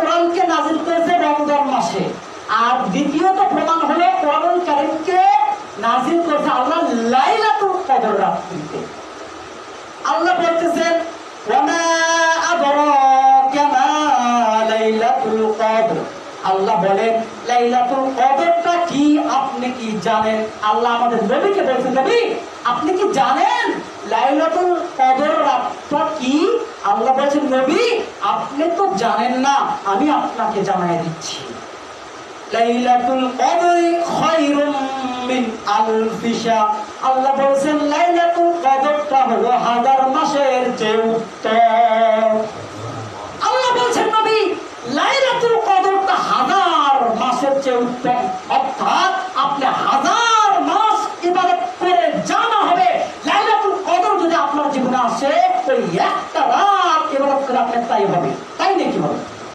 কোরআনকে নাযিল করেছে রমজান মাসে, আর দ্বিতীয়ত প্রমাণ হলো কোরআনুল কারীমকে নাযিল করেছে আল্লাহ লাইলাতুল কদর রাত্রিতে। আল্লাহ বলতেছেন ওয়ামা আদরাকা মা লাইলাতুল কদর। আল্লাহ বলেন লাইলাতুল কদরটা কি আপনি কি জানেন? আল্লাহ আমাদের নবীকে বলছেন, নবী আপনি কি জানেন লাইলাতুল কদর রাতটা কি? আল্লাহ বলছেন নবী আপনি তো জানেন না, আমি আপনাকে জানাই দিচ্ছি। লাইলাতুল কদরি খায়রুম মিন আলফি শাহর। আল্লাহ বলেন লাইলাতুল কদরটা হলো হাজার মাসের চেয়ে উত্তম। আল্লাহ বলেন নবী লাইলাতুল কদরটা হাজার মাসের চেয়ে উত্তম।